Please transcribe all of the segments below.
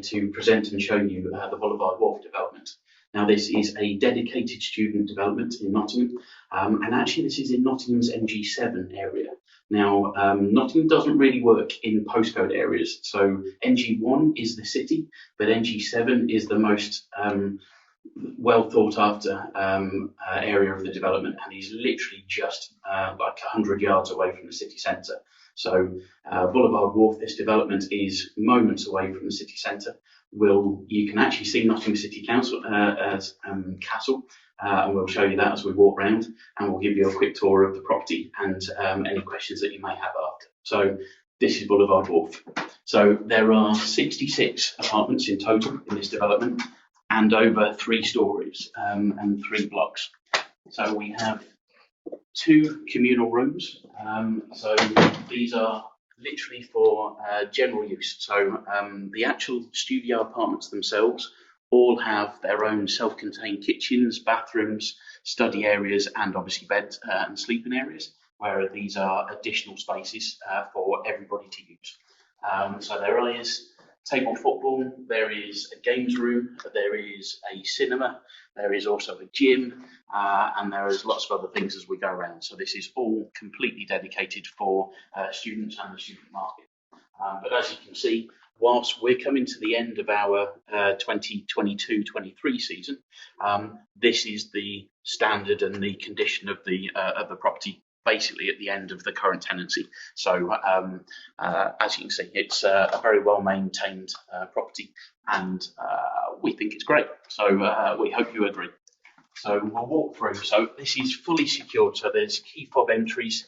to present and show you the Boulevard Wharf development. Now, this is a dedicated student development in Nottingham, and actually this is in Nottingham's NG7 area. Now, Nottingham doesn't really work in postcode areas, so NG1 is the city, but NG7 is the most well thought after area of the development, and is literally just like 100 yards away from the city centre. So Boulevard Wharf, this development is moments away from the city centre. You can actually see Nottingham City Council castle, and we'll show you that as we walk round, and we'll give you a quick tour of the property and any questions that you may have after. So this is Boulevard Wharf. So there are 66 apartments in total in this development, and over 3 stories and 3 blocks. So we have 2 communal rooms. So these are literally for general use. So the actual studio apartments themselves all have their own self-contained kitchens, bathrooms, study areas, and obviously bed and sleeping areas, where these are additional spaces for everybody to use. So there is table football, there is a games room, there is a cinema, there is also a gym, and there is lots of other things as we go around. So this is all completely dedicated for students and the student market. But as you can see, whilst we're coming to the end of our 2022-23 season, this is the standard and the condition of the property basically at the end of the current tenancy. So as you can see, it's a very well maintained property, and we think it's great. So we hope you agree. So we'll walk through. So this is fully secured. So there's key fob entries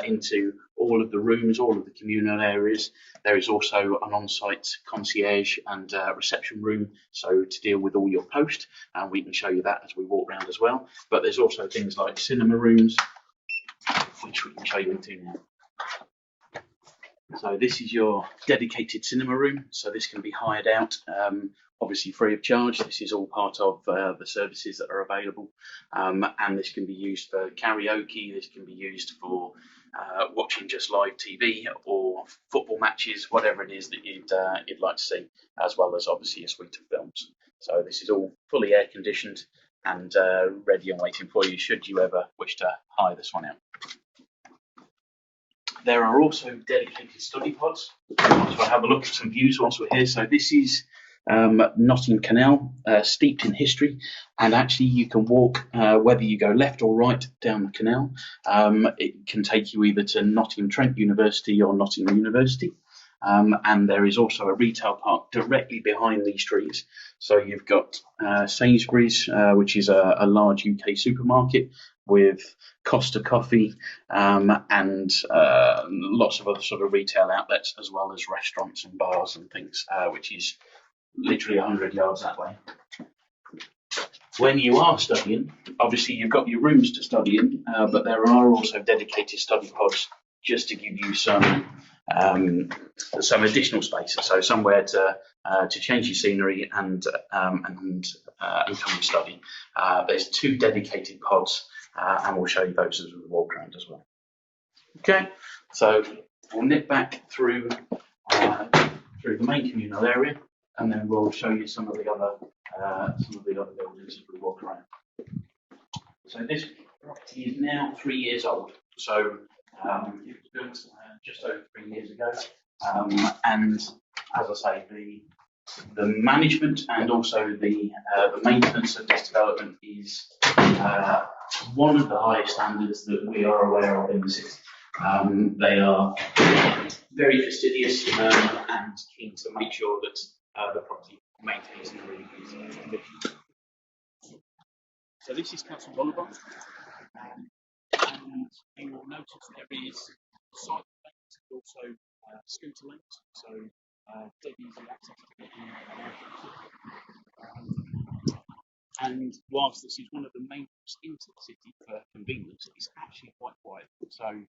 into all of the rooms, all of the communal areas. There is also an on-site concierge and reception room, so to deal with all your post, and we can show you that as we walk around as well. But there's also things like cinema rooms, which we can show you into now. So this is your dedicated cinema room. So this can be hired out, obviously free of charge. This is all part of the services that are available, and this can be used for karaoke. This can be used for watching just live TV or football matches, whatever it is that you'd like to see, as well as obviously a suite of films. So this is all fully air conditioned and ready and waiting for you should you ever wish to hire this one out. There are also dedicated study pods. So I'll have a look at some views once we're here. So this is Nottingham Canal, steeped in history, and actually you can walk whether you go left or right down the canal. It can take you either to Nottingham Trent University or Nottingham University. And there is also a retail park directly behind these trees. So you've got Sainsbury's, which is a large UK supermarket, with Costa Coffee and lots of other sort of retail outlets, as well as restaurants and bars and things, which is literally 100 yards that way. When you are studying, obviously you've got your rooms to study in, but there are also dedicated study pods just to give you some additional space, so somewhere to change your scenery and come and study. There's 2 dedicated pods, and we'll show you those as we walk around as well. Okay, so we'll nip back through the main communal area, and then we'll show you some of the other buildings as we walk around. So this property is now 3 years old. So it was built just over 3 years ago, and as I say, the management and also the maintenance of this development is one of the highest standards that we are aware of in the city. They are very fastidious and keen to make sure that the property maintains in really good condition. So this is Castle Boulevard, and you will notice there is side lanes and also scooter lanes, so dead easy access to get in. And whilst this is one of the main routes into the city for convenience, it's actually quite quiet. So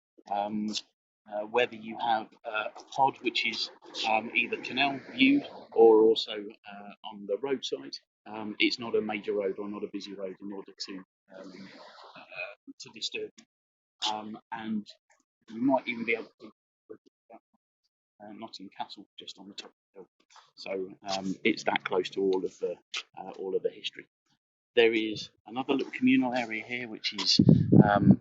whether you have a pod which is either canal viewed or also on the roadside, it's not a major road or not a busy road in order to disturb you. And you might even be able to Nottingham Castle just on the top of the hill. So it's that close to all of the history. There is another little communal area here, which is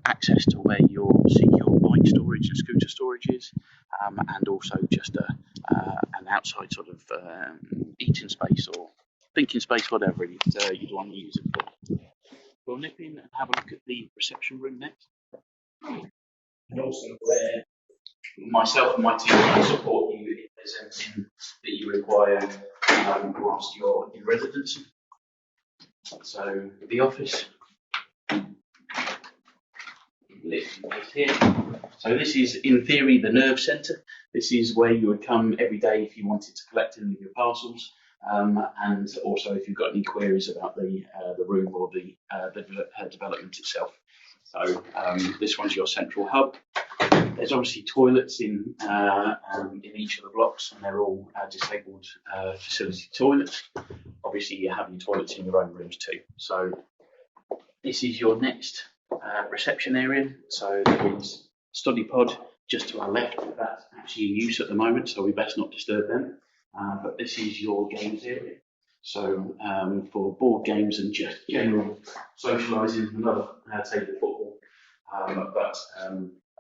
access to where your secure bike storage and scooter storage is, and also just an outside sort of eating space or thinking space, whatever you'd want to use it for. We'll nip in and have a look at the reception room next, and also where myself and my team will support you if there's anything that you require whilst you're in residence. So the office lift is here. So this is in theory the nerve centre. This is where you would come every day if you wanted to collect any of your parcels, and also if you've got any queries about the room or the development itself. So this one's your central hub. There's obviously toilets in each of the blocks, and they're all disabled facility toilets. Obviously, you have your toilets in your own rooms too. So this is your next reception area. So there is study pod just to our left. That's actually in use at the moment, so we best not disturb them. But this is your games area. So for board games and just general socialising, another table football, but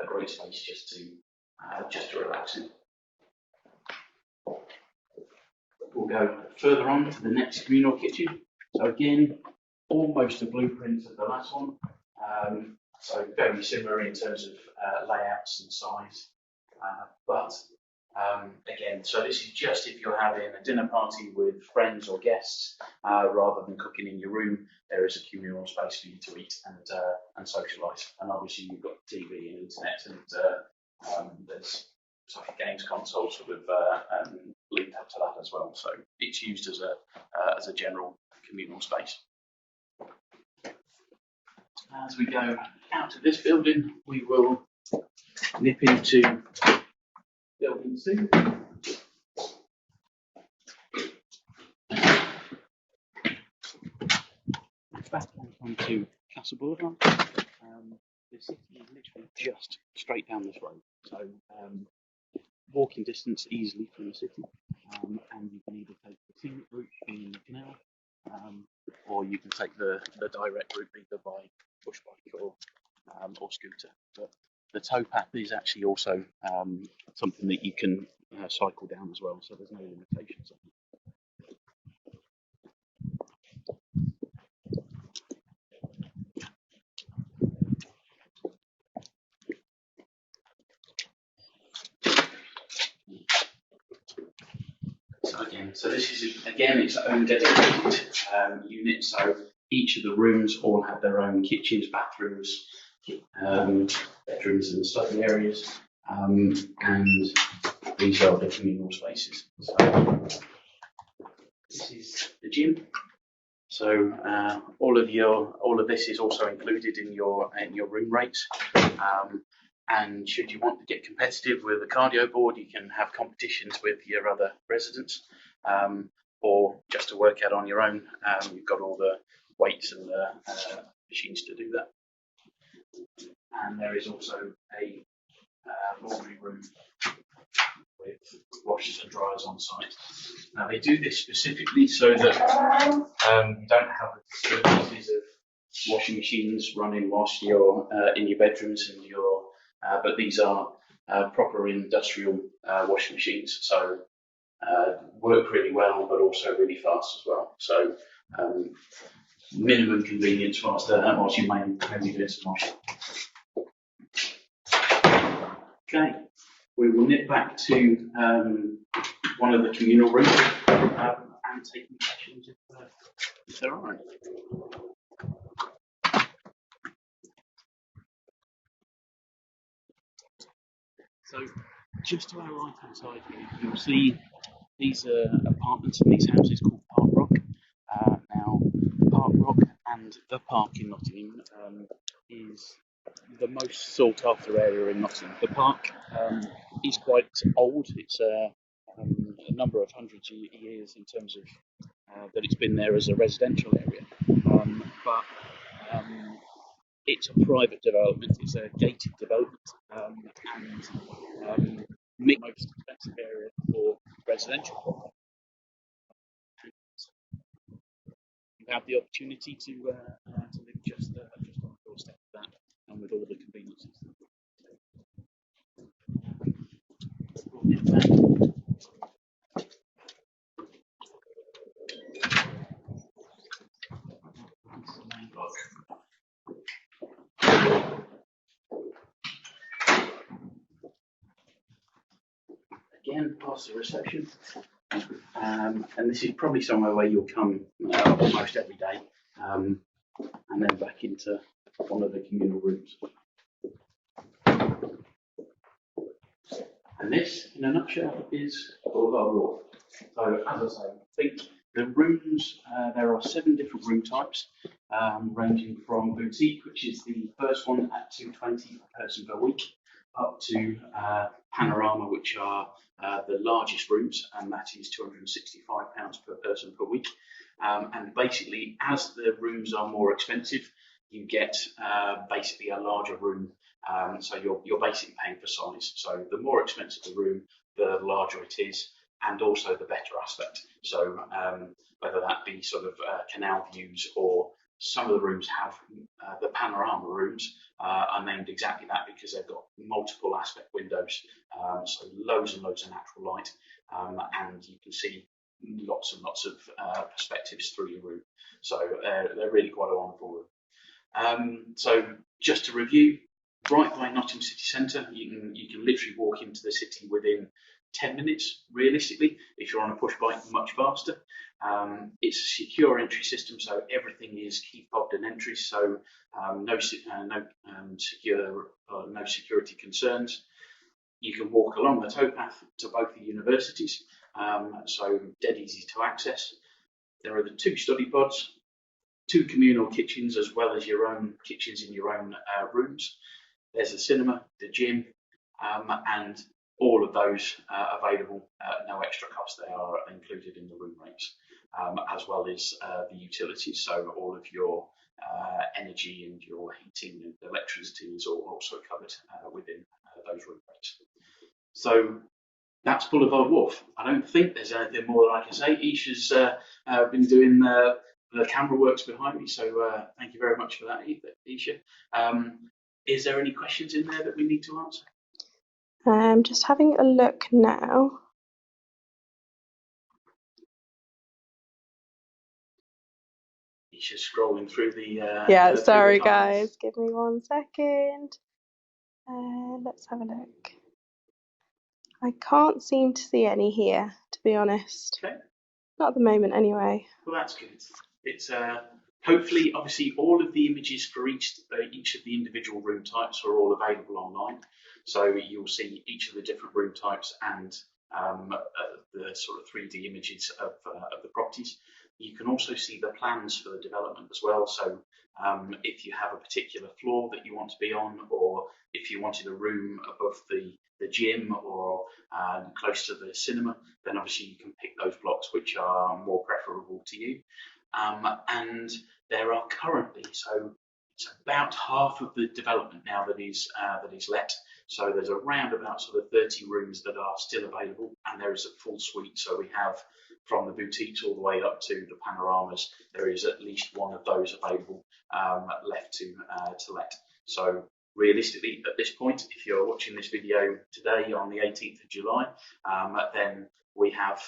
a great space just to relax in. We'll go further on to the next communal kitchen. So again, almost a blueprint of the last one. So very similar in terms of layouts and size, but again, so this is just if you're having a dinner party with friends or guests, rather than cooking in your room. There is a communal space for you to eat and socialise. And obviously you've got TV and internet, and there's sort of games consoles sort of linked up to that as well. So it's used as a general communal space. As we go out of this building, we will nip into building 2. Back onto Castle Boulevard. The city is literally just straight down this road, so walking distance easily from the city, and you can either take the scenic route in the canal, or you can take the direct route either by push bike or scooter. But the towpath is actually also something that you can cycle down as well, so there's no limitations on it. So this is again its own dedicated unit. So each of the rooms all have their own kitchens, bathrooms, bedrooms and study areas, and these are the communal spaces. So this is the gym. So all of this is also included in your room rates. And should you want to get competitive with a cardio board, you can have competitions with your other residents, or just to work out on your own. You've got all the weights and the machines to do that. And there is also a laundry room with washers and dryers on site. Now they do this specifically so that you don't have the disturbances of washing machines running whilst you're in your bedrooms and but these are proper industrial washing machines, so work really well, but also really fast as well. So minimum convenience whilst you may be doing some washing. Okay, we will nip back to one of the communal rooms and take questions if there are any. So just to our right hand side here, you'll see these apartments and these houses called Park Rock. Now, Park Rock and the Park in Nottingham is the most sought after area in Nottingham. The park is quite old. It's a number of hundreds of years in terms of that it's been there as a residential area. But it's a private development, it's a gated development, and the most expensive area for residential. you have the opportunity to live just on the doorstep of that, and with all the conveniences. Again, past the reception, and this is probably somewhere where you'll come almost every day, and then back into one of the communal rooms. And this, in a nutshell, is Boulevard Wharf. So, as I say, I think the rooms, there are 7 different room types, ranging from boutique, which is the first one at £220 per person per week, up to panorama, which are the largest rooms, and that is £265 per person per week. And basically, as the rooms are more expensive, you get basically a larger room. So you're basically paying for size. So the more expensive the room, the larger it is, and also the better aspect. So whether that be sort of canal views, or some of the rooms have the panorama rooms are named exactly that because they've got multiple aspect windows, so loads and loads of natural light, and you can see lots and lots of perspectives through your room. So they're really quite a wonderful room. So just to review, right by Nottingham City Centre, you can literally walk into the city within 10 minutes, realistically. If you're on a push bike, much faster. It's a secure entry system, so everything is key fobbed and entries, so no security concerns. You can walk along the towpath to both the universities, so dead easy to access. There are the 2 study pods, 2 communal kitchens, as well as your own kitchens in your own rooms. There's a cinema, the gym, and all of those available at no extra cost. They are included in the room rates, as well as the utilities. So all of your energy and your heating and electricity is also covered within those room rates. So that's Boulevard Wharf. I don't think there's anything more that I can say. Isha's been doing the camera works behind me, so thank you very much for that, Isha. Is there any questions in there that we need to answer? Just having a look now. Isha's scrolling through the. Yeah, sorry guys, give me 1 second. Let's have a look. I can't seem to see any here, to be honest. Okay. Not at the moment, anyway. Well, that's good. It's hopefully, obviously, all of the images for each of the individual room types are all available online. So you'll see each of the different room types and the sort of 3D images of the properties. You can also see the plans for the development as well. So if you have a particular floor that you want to be on, or if you wanted a room above the gym or close to the cinema, then obviously you can pick those blocks which are more preferable to you. And there are currently, so it's about half of the development now that is let. So there's around about sort of 30 rooms that are still available, and there is a full suite. So we have from the boutiques all the way up to the panoramas. There is at least one of those available left to let. So realistically, at this point, if you're watching this video today on the 18th of July, then we have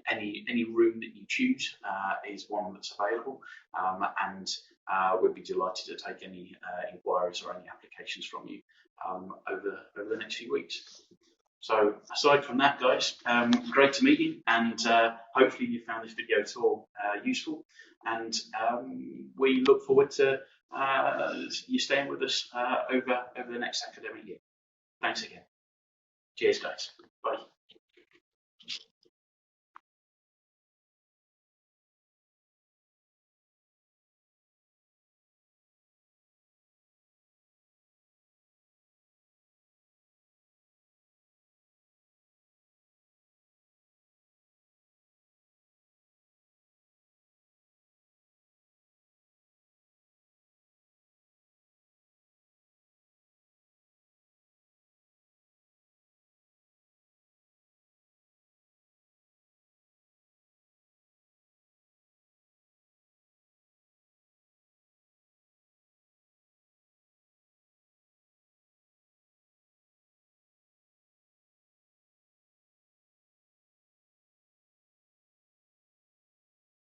any room that you choose is one that's available, and we'd be delighted to take any inquiries or any applications from you over the next few weeks. So aside from that, guys, great to meet you, and hopefully you found this video at all useful, and we look forward to you staying with us over the next academic year. Thanks again. Cheers, guys. Bye.